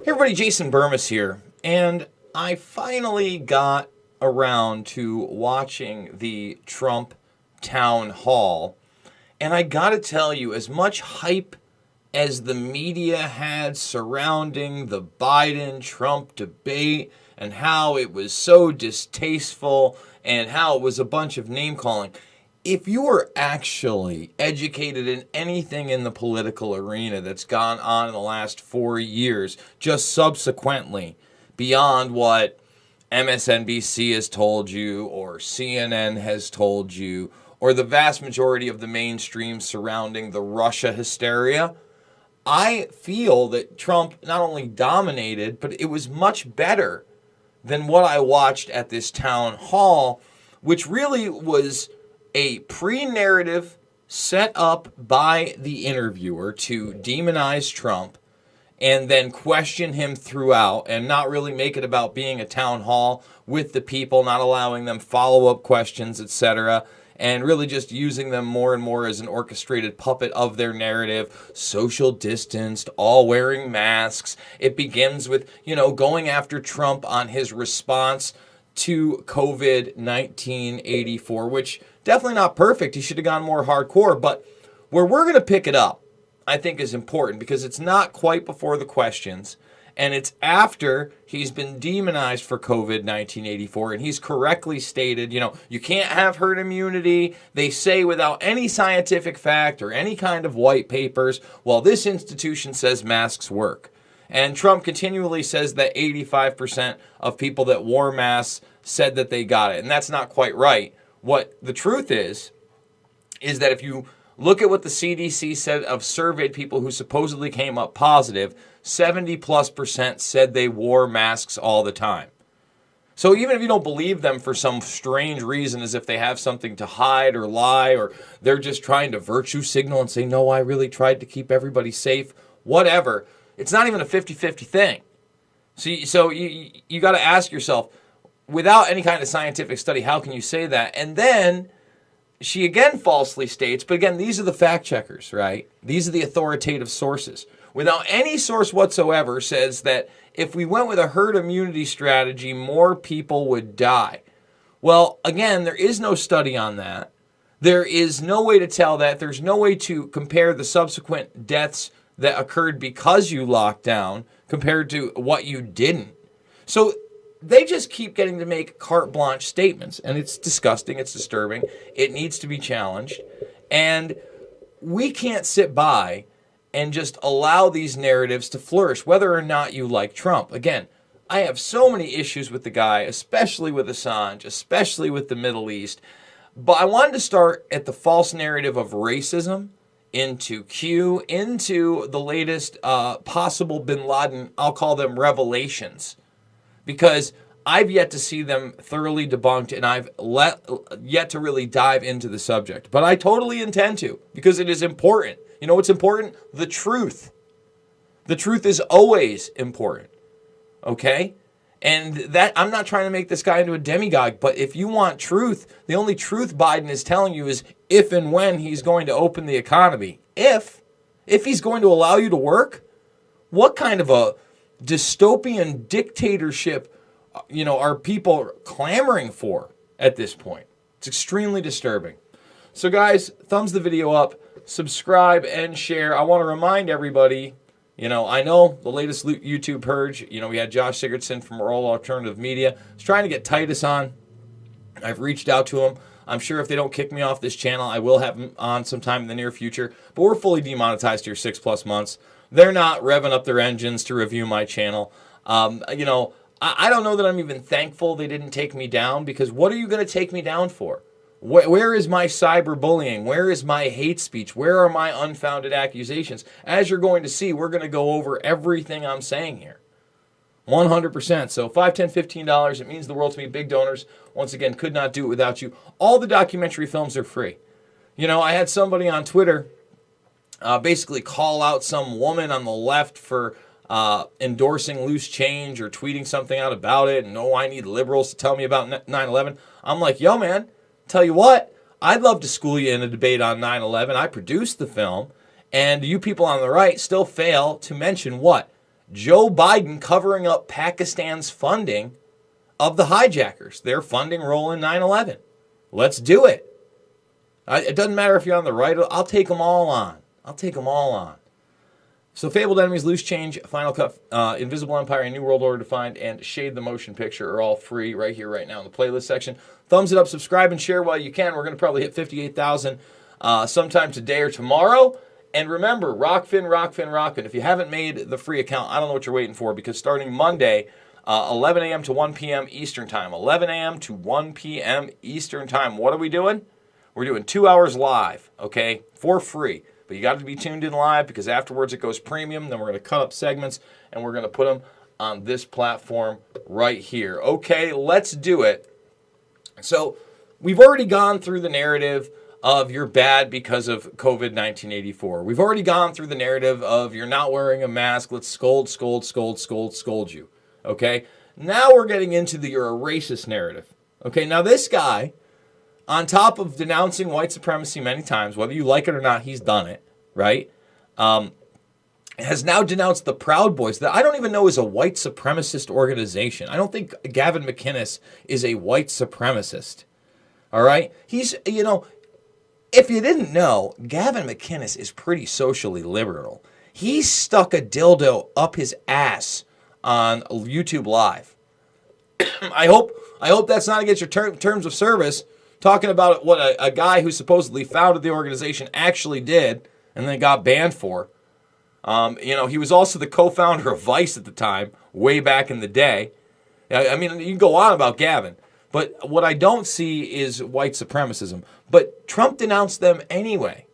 Hey everybody, Jason Burmis here, and I finally got around to watching the Trump town hall, and I gotta tell you, as much hype as the media had surrounding the Biden-Trump debate and how it was so distasteful and how it was a bunch of name-calling, if you are actually educated in anything in the political arena that's gone on in the last 4 years, just subsequently, beyond what MSNBC has told you or CNN has told you, or the vast majority of the mainstream surrounding the Russia hysteria, I feel that Trump not only dominated, but it was much better than what I watched at this town hall, which really was a pre-narrative set up by the interviewer to demonize Trump and then question him throughout and not really make it about being a town hall with the people, not allowing them follow-up questions, etc., and really just using them more and more as an orchestrated puppet of their narrative, social distanced, all wearing masks. It begins with, going after Trump on his response to COVID-19 84, which definitely not perfect. He should have gone more hardcore. But where we're going to pick it up, I think, is important because it's not quite before the questions, and it's after he's been demonized for COVID-19 84, and he's correctly stated, you can't have herd immunity. They say without any scientific fact or any kind of white papers, well, this institution says masks work. And Trump continually says that 85% of people that wore masks said that they got it. And that's not quite right. What the truth is that if you look at what the CDC said of surveyed people who supposedly came up positive, 70+% said they wore masks all the time. So even if you don't believe them for some strange reason, as if they have something to hide or lie, or they're just trying to virtue signal and say, no, I really tried to keep everybody safe, whatever, it's not even a 50-50 thing. So you got to ask yourself, without any kind of scientific study, how can you say that? And then she again falsely states, but again, these are the fact checkers, right? These are the authoritative sources. Without any source whatsoever says that if we went with a herd immunity strategy, more people would die. Well, again, there is no study on that. There is no way to tell that. There's no way to compare the subsequent deaths that occurred because you locked down compared to what you didn't. So they just keep getting to make carte blanche statements, and it's disgusting, it's disturbing, it needs to be challenged, and we can't sit by and just allow these narratives to flourish, whether or not you like Trump. Again, I have so many issues with the guy, especially with Assange, especially with the Middle East, but I wanted to start at the false narrative of racism, into Q, into the latest possible bin Laden, I'll call them revelations, because I've yet to see them thoroughly debunked, and I've yet to really dive into the subject. But I totally intend to, because it is important. You know what's important? The truth. The truth is always important, okay? And that, I'm not trying to make this guy into a demagogue, but if you want truth, the only truth Biden is telling you is if and when he's going to open the economy. If he's going to allow you to work, what kind of a dystopian dictatorship, are people clamoring for at this point? It's extremely disturbing. So guys, thumbs the video up, subscribe, and share. I want to remind everybody, I know the latest YouTube purge, we had Josh Sigurdson from Rural Alternative Media. I was trying to get Titus on. I've reached out to him. I'm sure if they don't kick me off this channel, I will have him on sometime in the near future. But we're fully demonetized here 6+ months. They're not revving up their engines to review my channel. I don't know that I'm even thankful they didn't take me down, because what are you going to take me down for? Where is my cyberbullying? Where is my hate speech? Where are my unfounded accusations? As you're going to see, we're going to go over everything I'm saying here. 100%. So $5, $10, $15, it means the world to me. Big donors, once again, could not do it without you. All the documentary films are free. I had somebody on Twitter basically call out some woman on the left for endorsing loose change or tweeting something out about it. And, I need liberals to tell me about 9/11. I'm like, yo, man, tell you what, I'd love to school you in a debate on 9/11. I produced the film, and you people on the right still fail to mention what? Joe Biden covering up Pakistan's funding of the hijackers. Their funding role in 9/11. Let's do it. It doesn't matter if you're on the right. I'll take them all on. So Fabled Enemies, Loose Change, Final Cut, Invisible Empire, and New World Order Defined, and Shade the Motion Picture are all free right here, right now in the playlist section. Thumbs it up, subscribe, and share while you can. We're going to probably hit 58,000 sometime today or tomorrow. And remember, Rockfin. If you haven't made the free account, I don't know what you're waiting for, because starting Monday, 11 a.m. to 1 p.m. Eastern Time. 11 a.m. to 1 p.m. Eastern Time. What are we doing? We're doing 2 hours live, okay, for free. But you got to be tuned in live, because afterwards it goes premium. Then we're going to cut up segments, and we're going to put them on this platform right here. Okay, let's do it. So we've already gone through the narrative of you're bad because of COVID-1984. We've already gone through the narrative of you're not wearing a mask. Let's scold you. Okay? Now we're getting into the you're a racist narrative. Okay, now this guy, on top of denouncing white supremacy many times, whether you like it or not, he's done it, right? Has now denounced the Proud Boys, that I don't even know is a white supremacist organization. I don't think Gavin McInnes is a white supremacist, all right? He's, if you didn't know, Gavin McInnes is pretty socially liberal. He stuck a dildo up his ass on YouTube Live. I hope that's not against your terms of service, talking about what a guy who supposedly founded the organization actually did and then got banned for. He was also the co-founder of Vice at the time, way back in the day. I mean, you can go on about Gavin, but what I don't see is white supremacism. But Trump denounced them anyway.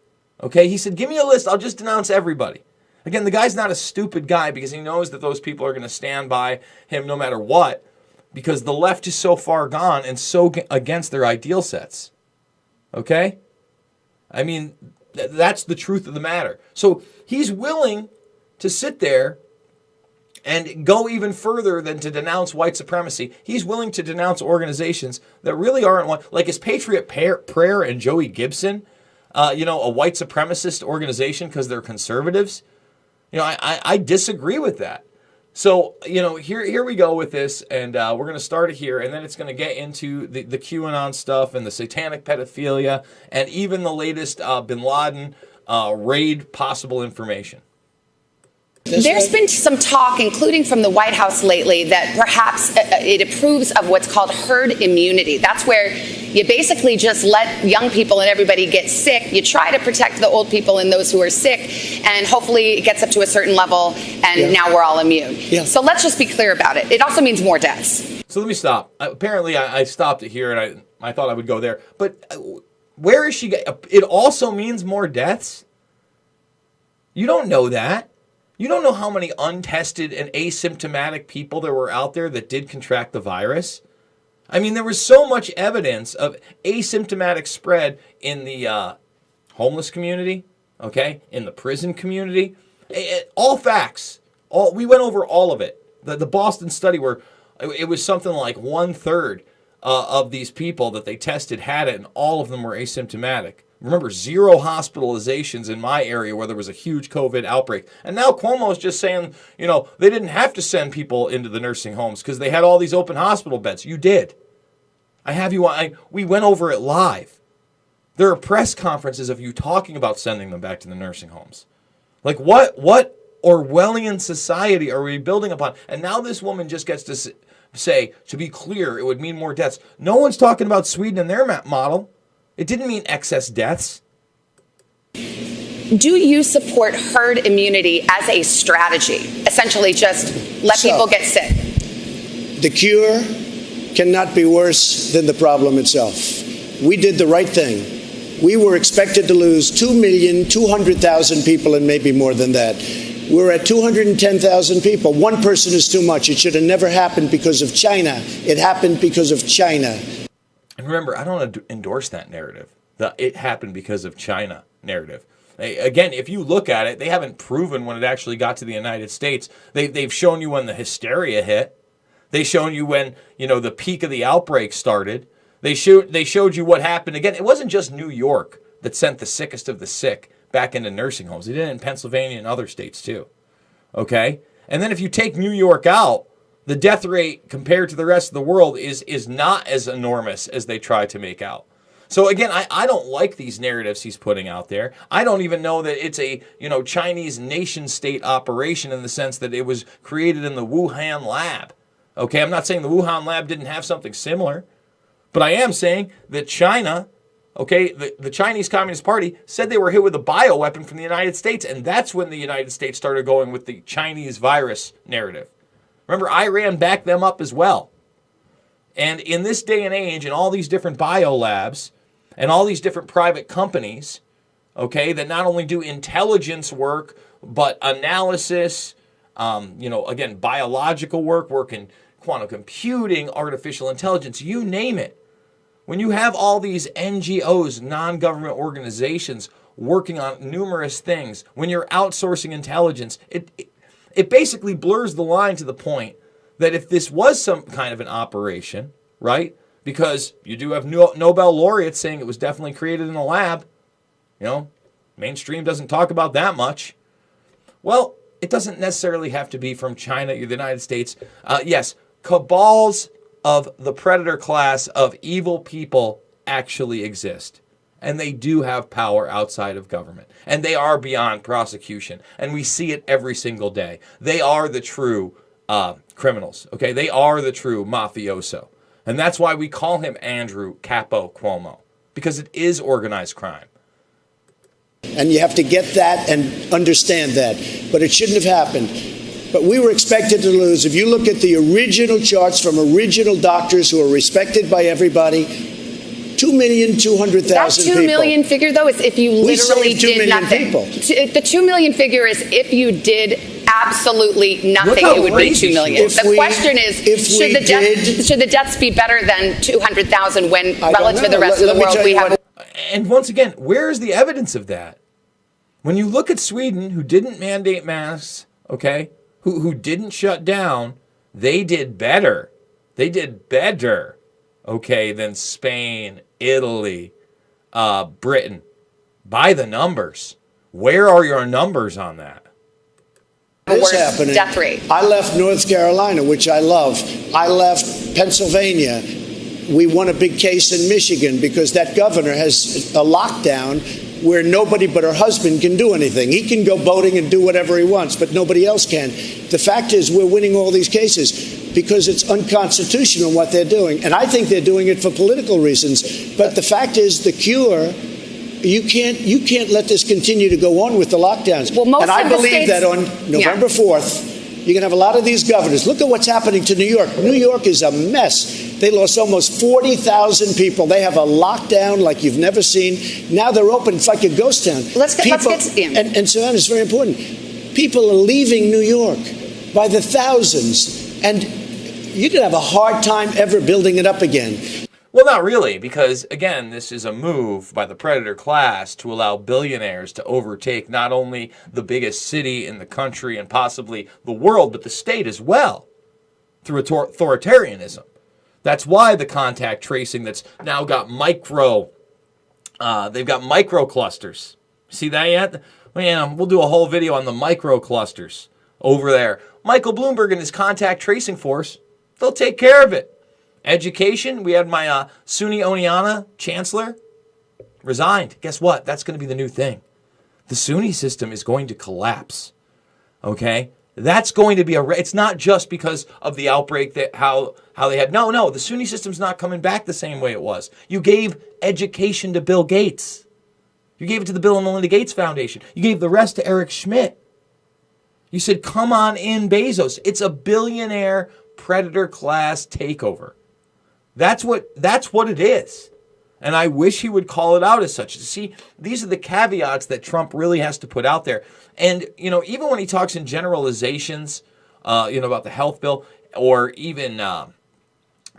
Okay, he said, give me a list, I'll just denounce everybody. Again, the guy's not a stupid guy, because he knows that those people are going to stand by him no matter what, because the left is so far gone and so against their ideal sets. Okay? I mean, that's the truth of the matter. So he's willing to sit there and go even further than to denounce white supremacy. He's willing to denounce organizations that really aren't one, like is Patriot Prayer and Joey Gibson, a white supremacist organization because they're conservatives. I disagree with that. So, here we go with this, and we're going to start it here, and then it's going to get into the QAnon stuff and the satanic pedophilia and even the latest bin Laden raid possible information. There's been some talk, including from the White House lately, that perhaps it approves of what's called herd immunity. That's where you basically just let young people and everybody get sick. You try to protect the old people and those who are sick, and hopefully it gets up to a certain level, and now we're all immune. Yeah. So let's just be clear about it. It also means more deaths. So let me stop. Apparently, I stopped it here, and I thought I would go there. But where is she? It also means more deaths? You don't know that. You don't know how many untested and asymptomatic people there were out there that did contract the virus. I mean, there was so much evidence of asymptomatic spread in the homeless community, okay, in the prison community. All facts. We went over all of it. The Boston study, where it was something like 1/3 of these people that they tested had it, and all of them were asymptomatic. Remember, 0 hospitalizations in my area where there was a huge COVID outbreak. And now Cuomo's just saying, they didn't have to send people into the nursing homes because they had all these open hospital beds. You did. We went over it live. There are press conferences of you talking about sending them back to the nursing homes. Like, what Orwellian society are we building upon? And now this woman just gets to say, to be clear, it would mean more deaths. No one's talking about Sweden and their model. It didn't mean excess deaths. Do you support herd immunity as a strategy? Essentially just let people get sick. The cure cannot be worse than the problem itself. We did the right thing. We were expected to lose 2,200,000 people and maybe more than that. We're at 210,000 people. One person is too much. It should have never happened because of China. It happened because of China. And remember, I don't endorse that narrative, the it happened because of China narrative. Again, if you look at it, they haven't proven when it actually got to the United States. They've shown you when the hysteria hit. They've shown you when, the peak of the outbreak started. They showed you what happened. Again, it wasn't just New York that sent the sickest of the sick back into nursing homes. They did it in Pennsylvania and other states too. Okay? And then if you take New York out, the death rate compared to the rest of the world is not as enormous as they try to make out. So again, I don't like these narratives he's putting out there. I don't even know that it's a, Chinese nation state operation in the sense that it was created in the Wuhan lab. Okay, I'm not saying the Wuhan lab didn't have something similar, but I am saying that China, okay, the Chinese Communist Party said they were hit with a bioweapon from the United States, and that's when the United States started going with the Chinese virus narrative. Remember, Iran backed them up as well. And in this day and age, in all these different biolabs and all these different private companies, okay, that not only do intelligence work, but analysis, again, biological work in quantum computing, artificial intelligence, you name it. When you have all these NGOs, non-government organizations, working on numerous things, when you're outsourcing intelligence, it basically blurs the line to the point that if this was some kind of an operation, right? Because you do have Nobel laureates saying it was definitely created in a lab. Mainstream doesn't talk about that much. Well, it doesn't necessarily have to be from China or the United States. Yes, cabals of the predator class of evil people actually exist. And they do have power outside of government. And they are beyond prosecution. And we see it every single day. They are the true criminals. Okay, they are the true mafioso. And that's why we call him Andrew Capo Cuomo. Because it is organized crime. And you have to get that and understand that. But it shouldn't have happened. But we were expected to lose. If you look at the original charts from original doctors who are respected by everybody, 2,200,000 people. That 2 million figure, though, is if you literally did nothing. People. The 2 million figure is if you did absolutely nothing, it would be 2 million. The question is, should the deaths be better than 200,000 when relative to the rest of the world we have? And once again, where is the evidence of that? When you look at Sweden, who didn't mandate masks, okay, who didn't shut down, they did better. They did better, okay, than Spain, Italy, Britain. By the numbers. Where are your numbers on that? It's happening. Death rate. I left North Carolina, which I love. I left Pennsylvania. We won a big case in Michigan because that governor has a lockdown where nobody but her husband can do anything. He can go boating and do whatever he wants, but nobody else can. The fact is we're winning all these cases because it's unconstitutional what they're doing. And I think they're doing it for political reasons. But the fact is the cure, you can't let this continue to go on with the lockdowns. Well, most and I of the believe states, that on November 4th, you're going to have a lot of these governors. Look at what's happening to New York. New York is a mess. They lost almost 40,000 people. They have a lockdown like you've never seen. Now they're open. It's like a ghost town. Let's get Ian. And Savannah, it's very important. People are leaving New York by the thousands. And you're going to have a hard time ever building it up again. Well, not really, because, again, this is a move by the predator class to allow billionaires to overtake not only the biggest city in the country and possibly the world, but the state as well, through authoritarianism. That's why the contact tracing that's now got they've got micro clusters. See that yet? We'll do a whole video on the micro clusters over there. Michael Bloomberg and his contact tracing force, they'll take care of it. Education, we had my Sunni Oneana chancellor resigned. Guess what? That's going to be the new thing. The Sunni system is going to collapse. Okay? That's going to be it's not just because of the outbreak that how they had. No, the Sunni system's not coming back the same way it was. You gave education to Bill Gates. You gave it to the Bill and Melinda Gates Foundation. You gave the rest to Eric Schmidt. You said, come on in, Bezos. It's a billionaire predator class takeover. That's what it is. And I wish he would call it out as such. See, these are the caveats that Trump really has to put out there. And, even when he talks in generalizations, about the health bill or even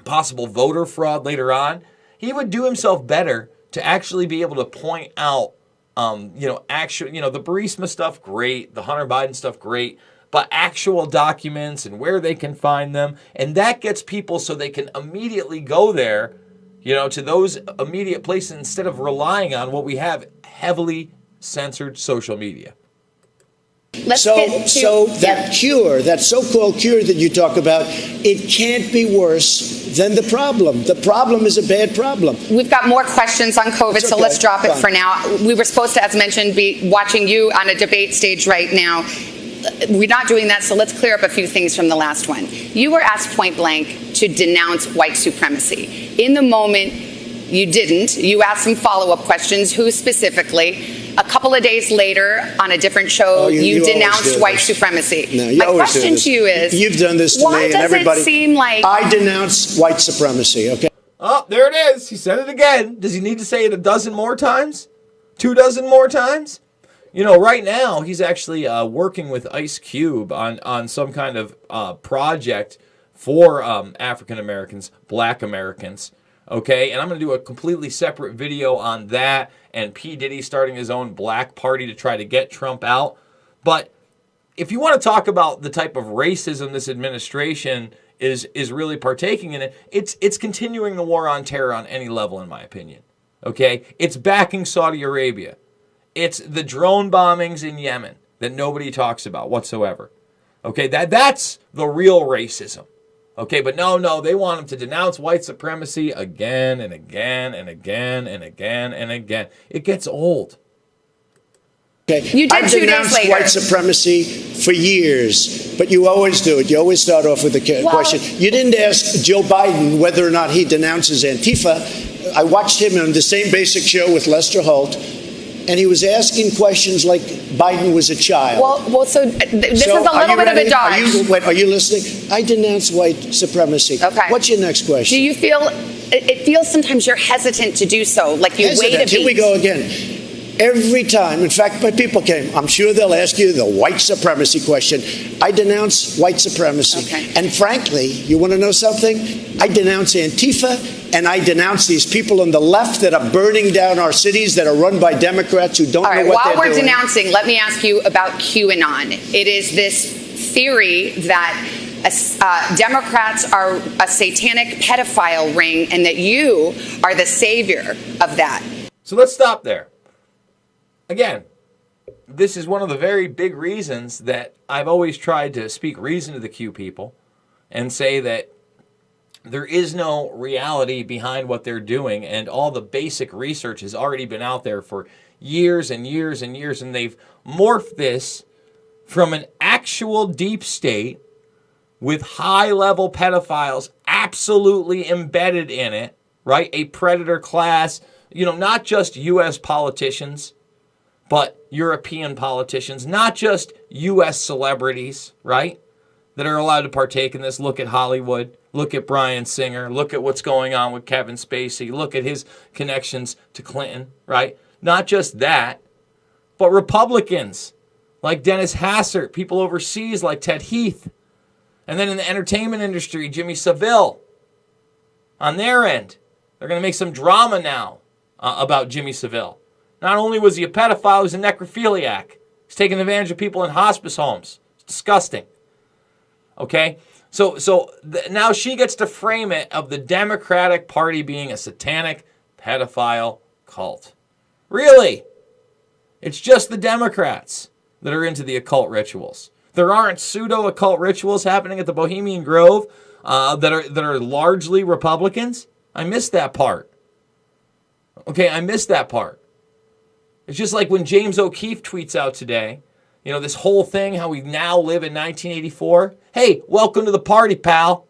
possible voter fraud later on, he would do himself better to actually be able to point out, the Burisma stuff, great. The Hunter Biden stuff, great. But actual documents and where they can find them. And that gets people so they can immediately go there, to those immediate places instead of relying on what we have, heavily censored social media. That cure, that so-called cure that you talk about, it can't be worse than the problem. The problem is a bad problem. We've got more questions on COVID, so let's drop it for now. We were supposed to, as mentioned, be watching you on a debate stage right now. We're not doing that, so let's clear up a few things from the last one. You were asked point blank to denounce white supremacy. In the moment, you didn't. You asked some follow-up questions. Who specifically? A couple of days later, on a different show, you denounced white supremacy. No, my question to you is, you've done this to me and everybody. Why does it seem like I denounce white supremacy? Okay. Oh, there it is. He said it again. Does he need to say it a dozen more times? 24 more times? You know, right now he's actually working with Ice Cube on some kind of project for African Americans, Black Americans. Okay, and I'm going to do a completely separate video on that and P. Diddy starting his own black party to try to get Trump out. But if you want to talk about the type of racism this administration is really partaking in, it's continuing the war on terror on any level, in my opinion. Okay, it's backing Saudi Arabia. It's the drone bombings in Yemen that nobody talks about whatsoever. Okay, that's the real racism. Okay, but no, they want him to denounce white supremacy again and again and again and again and again. It gets old. Okay. You did 2 days later. I've denounced white supremacy for years, but you always do it. You always start off with a question. You didn't ask Joe Biden whether or not he denounces Antifa. I watched him on the same basic show with Lester Holt, and he was asking questions like Biden was a child. Well, so this is a little bit of a dodge. Are you listening? I denounce white supremacy. Okay. What's your next question? Do you feel, it feels sometimes you're hesitant to do so, like you wait a beat. Here we go again. Every time, in fact, my people came, I'm sure they'll ask you the white supremacy question. I denounce white supremacy. Okay. And frankly, you want to know something? I denounce Antifa, and I denounce these people on the left that are burning down our cities that are run by Democrats who don't know what they're doing. While we're denouncing, let me ask you about QAnon. It is this theory that Democrats are a satanic pedophile ring and that you are the savior of that. So let's stop there. Again, this is one of the very big reasons that I've always tried to speak reason to the Q people and say that there is no reality behind what they're doing, and all the basic research has already been out there for years and years and years, and they've morphed this from an actual deep state with high-level pedophiles absolutely embedded in it, right? A predator class, not just U.S. politicians, but European politicians, not just U.S. celebrities, right, that are allowed to partake in this. Look at Hollywood. Look at Bryan Singer. Look at what's going on with Kevin Spacey. Look at his connections to Clinton, right? Not just that, but Republicans like Dennis Hassert, people overseas like Ted Heath, and then in the entertainment industry, Jimmy Savile. On their end, they're going to make some drama now about Jimmy Savile. Not only was he a pedophile, he was a necrophiliac. He's taking advantage of people in hospice homes. It's disgusting. Okay? So now she gets to frame it of the Democratic Party being a satanic pedophile cult. Really? It's just the Democrats that are into the occult rituals. There aren't pseudo-occult rituals happening at the Bohemian Grove that are largely Republicans. I missed that part. Okay, I missed that part. It's just like when James O'Keefe tweets out today, this whole thing, how we now live in 1984. Hey, welcome to the party, pal.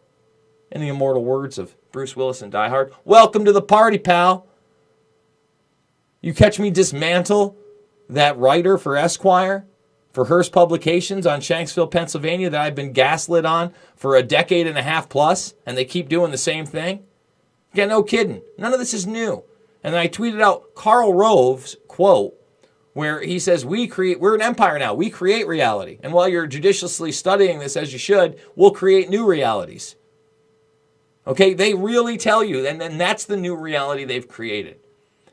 In the immortal words of Bruce Willis in Die Hard, welcome to the party, pal. You catch me dismantle that writer for Esquire, for Hearst Publications on Shanksville, Pennsylvania, that I've been gaslit on for a decade and a half plus, and they keep doing the same thing? Yeah, no kidding. None of this is new. And then I tweeted out Karl Rove's quote where he says, we're an empire now. We create reality. And while you're judiciously studying this, as you should, we'll create new realities. Okay, they really tell you, and then that's the new reality they've created.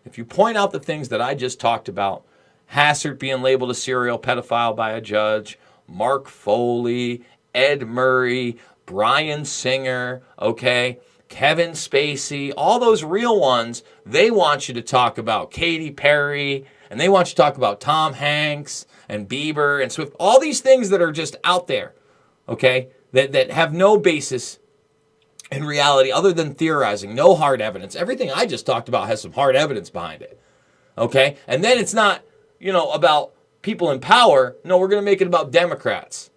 If you point out the things that I just talked about, Hassert being labeled a serial pedophile by a judge, Mark Foley, Ed Murray, Bryan Singer, okay, Kevin Spacey, all those real ones, they want you to talk about Katy Perry And they want you to talk about Tom Hanks and Bieber and Swift, all these things that are just out there, okay, that have no basis in reality other than theorizing, no hard evidence. Everything I just talked about has some hard evidence behind it, okay? And then it's not, about people in power. No, we're going to make it about Democrats,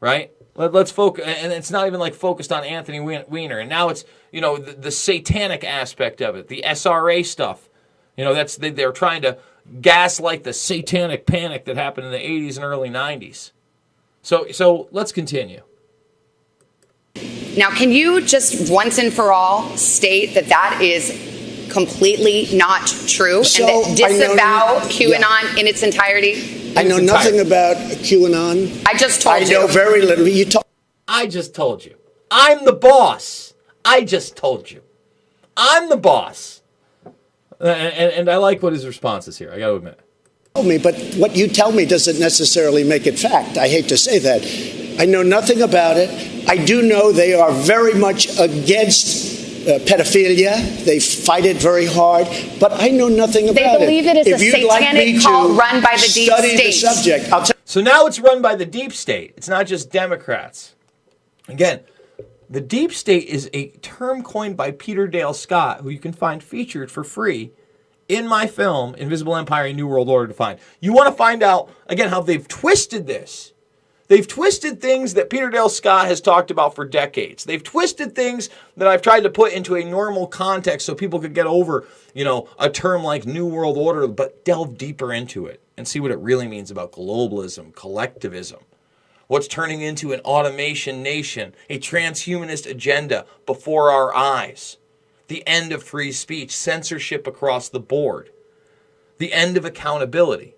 right? Let's focus, and it's not even like focused on Anthony Weiner. And now it's, the satanic aspect of it, the SRA stuff. They're trying to gaslight the satanic panic that happened in the 80s and early 90s. So let's continue. Now, can you just once and for all state that is completely not true and that disavow QAnon in its entirety? I know nothing about QAnon. I just told you. I know very little. I just told you. I'm the boss. I just told you. I'm the boss. And I like what his response is here. I got to admit. But what you tell me doesn't necessarily make it fact. I hate to say that. I know nothing about it. I do know they are very much against pedophilia. They fight it very hard, but I know nothing about it. They believe it is a satanic cult run by the deep state. The subject. So now it's run by the deep state. It's not just Democrats. Again, the deep state is a term coined by Peter Dale Scott, who you can find featured for free in my film, Invisible Empire, A New World Order Defined. You want to find out, again, how they've twisted this. They've twisted things that Peter Dale Scott has talked about for decades. They've twisted things that I've tried to put into a normal context so people could get over, a term like New World Order, but delve deeper into it and see what it really means about globalism, collectivism, what's turning into an automation nation, a transhumanist agenda before our eyes, the end of free speech, censorship across the board, the end of accountability.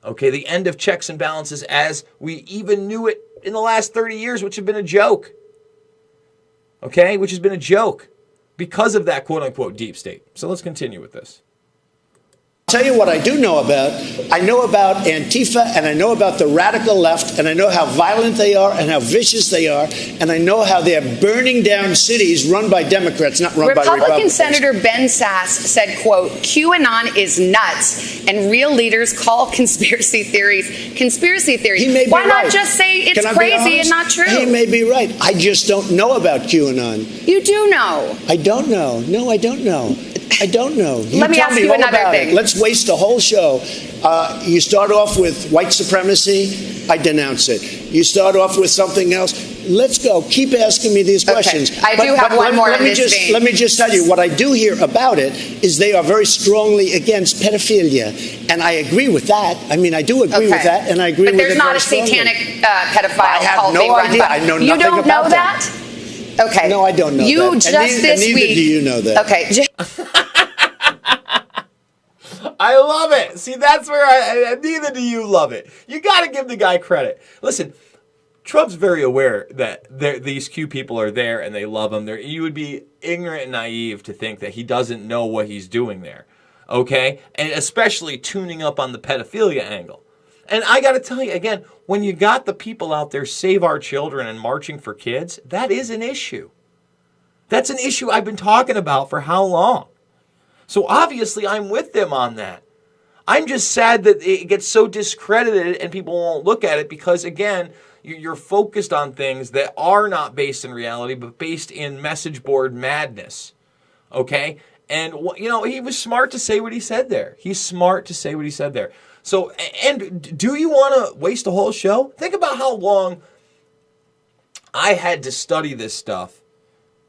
Okay, the end of checks and balances as we even knew it in the last 30 years, which have been a joke. Okay, which has been a joke because of that quote-unquote deep state. So let's continue with this. Tell you what I do know about. I know about Antifa, and I know about the radical left, and I know how violent they are and how vicious they are, and I know how they're burning down cities run by Democrats, not run by Republicans. Republican Senator Ben Sass said, quote, QAnon is nuts, and real leaders call conspiracy theories. He may be Why right. not just say it's crazy and not true? He may be right. I just don't know about QAnon. You do know. I don't know. No, I don't know. I don't know. Let me ask you another thing. Let's waste a whole show. You start off with white supremacy. I denounce it. You start off with something else. Let's go. Keep asking me these questions. Okay. I do have one more in this vein. Let me just tell you, what I do hear about it is they are very strongly against pedophilia. And I agree with that. I mean, I do agree with that, and I agree with it very strongly. But there's not a satanic pedophile cult they run by. I know nothing about that. You don't know that? Okay. No, I don't know that. You just this week. Neither do you know that. Okay. I love it. See, that's where neither do you love it. You got to give the guy credit. Listen, Trump's very aware that these Q people are there and they love him. You would be ignorant and naive to think that he doesn't know what he's doing there, okay? And especially tuning up on the pedophilia angle. And I got to tell you, again, when you got the people out there, Save Our Children and marching for kids, that is an issue. That's an issue I've been talking about for how long? So obviously I'm with them on that. I'm just sad that it gets so discredited and people won't look at it because, again, you're focused on things that are not based in reality, but based in message board madness. Okay? And, he was smart to say what he said there. He's smart to say what he said there. So, and do you want to waste a whole show? Think about how long I had to study this stuff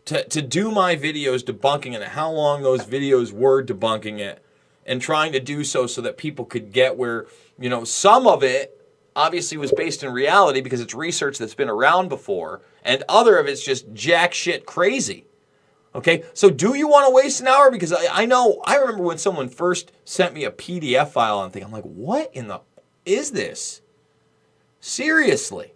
to do my videos debunking it, and how long those videos were debunking it, and trying to do so that people could get where, some of it obviously was based in reality because it's research that's been around before, and other of it's just jack shit crazy. Okay, so do you want to waste an hour? Because I remember when someone first sent me a PDF file and I'm like, what in the is this? Seriously.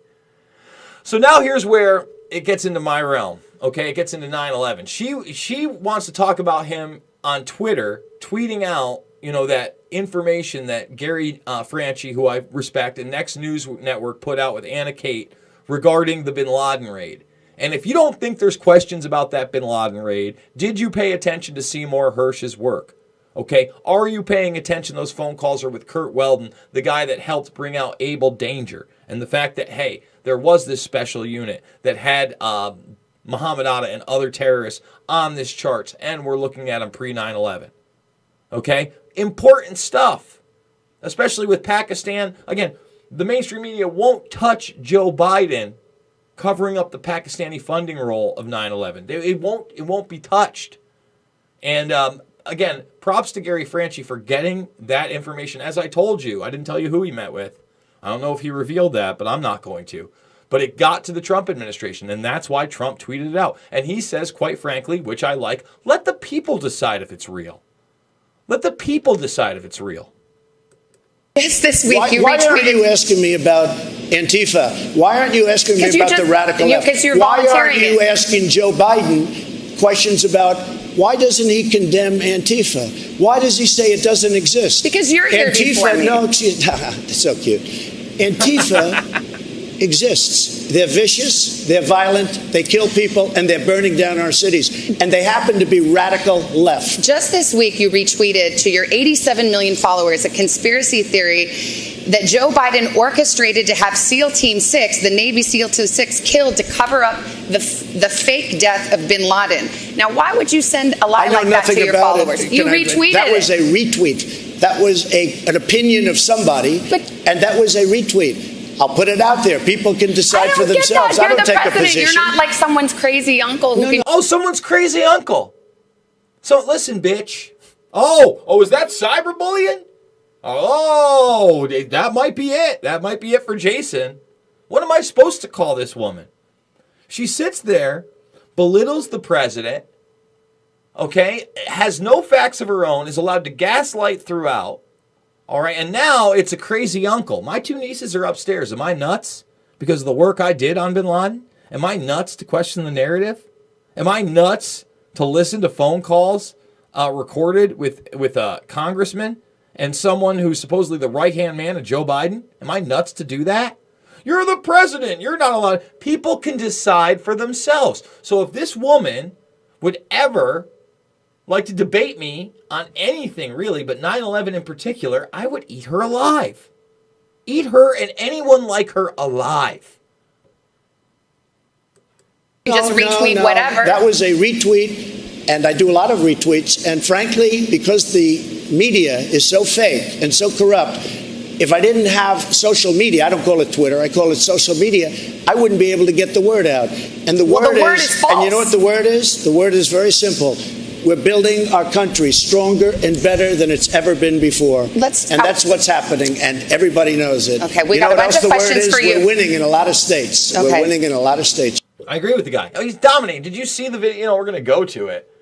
So now here's where it gets into my realm. Okay, it gets into 9/11. She wants to talk about him on Twitter, tweeting out, that information that Gary Franchi, who I respect, and Next News Network put out with Anna Kate regarding the Bin Laden raid. And if you don't think there's questions about that Bin Laden raid, did you pay attention to Seymour Hersh's work? Okay, are you paying attention? Those phone calls are with Kurt Weldon, the guy that helped bring out Able Danger. And the fact that, hey, there was this special unit that had Muhammad Atta and other terrorists on this charts, and we're looking at them pre 9/11. Okay, important stuff, especially with Pakistan. Again, the mainstream media won't touch Joe Biden covering up the Pakistani funding role of 9/11. It won't be touched. And again, props to Gary Franchi for getting that information. As I told you, I didn't tell you who he met with. I don't know if he revealed that, but I'm not going to. But it got to the Trump administration, and that's why Trump tweeted it out. And he says, quite frankly, which I like, let the people decide if it's real. Let the people decide if it's real. Yes, this week why aren't you asking me about Antifa? Why aren't you asking me about the radical left? Because you're why aren't volunteering you asking Joe Biden questions about why doesn't he condemn Antifa? Why does he say it doesn't exist? Because you're here before me. No, it's so cute. Antifa exists. They're vicious, they're violent, they kill people, and they're burning down our cities. And they happen to be radical left. Just this week, you retweeted to your 87 million followers a conspiracy theory that Joe Biden orchestrated to have SEAL Team 6, the Navy SEAL Team 6, killed to cover up the fake death of bin Laden. Now, why would you send a lie like that to your followers? You retweeted it. That was a retweet. That was an opinion of somebody, and that was a retweet. I'll put it out there. People can decide for themselves. I don't take a position. You're not like someone's crazy uncle who can... Oh, someone's crazy uncle. So listen, bitch. Oh, is that cyberbullying? Oh, that might be it. That might be it for Jason. What am I supposed to call this woman? She sits there, belittles the president, okay, has no facts of her own, is allowed to gaslight throughout. All right, and now it's a crazy uncle. My two nieces are upstairs. Am I nuts because of the work I did on bin Laden? Am I nuts to question the narrative? Am I nuts to listen to phone calls recorded with a congressman and someone who's supposedly the right-hand man of Joe Biden? Am I nuts to do that? You're the president. You're not allowed. People can decide for themselves. So if this woman would ever like to debate me on anything really, but 9/11 in particular, I would eat her alive. Eat her and anyone like her alive. You just retweet whatever. That was a retweet, and I do a lot of retweets. And frankly, because the media is so fake and so corrupt, if I didn't have social media, I don't call it Twitter, I call it social media, I wouldn't be able to get the word out. And the word is false. And you know what the word is? The word is very simple. We're building our country stronger and better than it's ever been before. And that's what's happening, and everybody knows it. Okay, we got a bunch of questions for you. We're winning in a lot of states. Okay. We're winning in a lot of states. I agree with the guy. Oh, he's dominating. Did you see the video? We're going to go to it.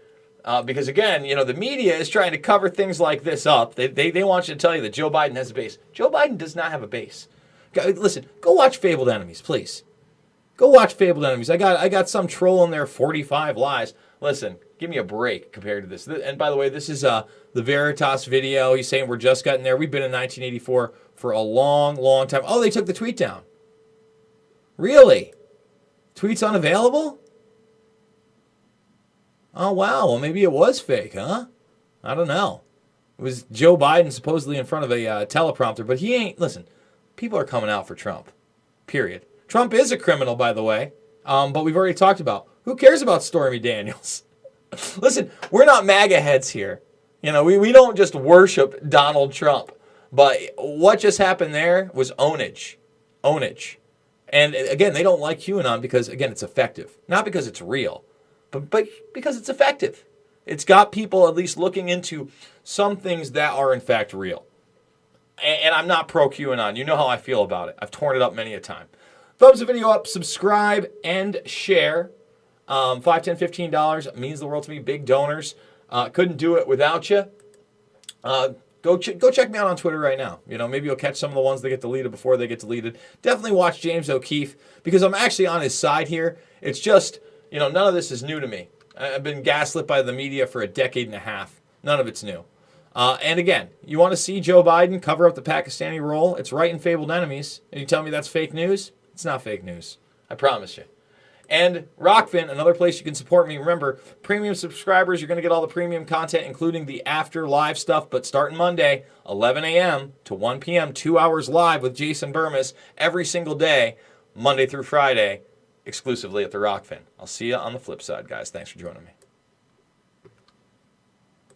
Because, again, the media is trying to cover things like this up. They want you to tell you that Joe Biden has a base. Joe Biden does not have a base. Listen, go watch Fabled Enemies, please. Go watch Fabled Enemies. I got some troll in there, 45 lies. Listen, give me a break compared to this. And by the way, this is the Veritas video. He's saying we're just getting there. We've been in 1984 for a long, long time. Oh, they took the tweet down. Really? Tweet's unavailable? Oh, wow. Well, maybe it was fake, huh? I don't know. It was Joe Biden supposedly in front of a teleprompter, but he ain't. Listen, people are coming out for Trump, period. Trump is a criminal, by the way, but we've already talked about. Who cares about Stormy Daniels? Listen, we're not MAGA heads here. We don't just worship Donald Trump. But what just happened there was ownage. Ownage. And again, they don't like QAnon because, again, it's effective. Not because it's real, but because it's effective. It's got people at least looking into some things that are, in fact, real. And I'm not pro QAnon. You know how I feel about it. I've torn it up many a time. Thumbs the video up, subscribe, and share. $5, $10, $15 means the world to me. Big donors. Couldn't do it without you. Go check me out on Twitter right now. Maybe you'll catch some of the ones that get deleted before they get deleted. Definitely watch James O'Keefe because I'm actually on his side here. It's just, none of this is new to me. I've been gaslit by the media for a decade and a half. None of it's new. And again, you want to see Joe Biden cover up the Pakistani role? It's right in Fabled Enemies. And you tell me that's fake news? It's not fake news. I promise you. And Rockfin, another place you can support me. Remember, premium subscribers, you're going to get all the premium content, including the after live stuff. But starting Monday, 11 a.m. to 1 p.m., 2 hours live with Jason Burmis every single day, Monday through Friday, exclusively at the Rockfin. I'll see you on the flip side, guys. Thanks for joining me.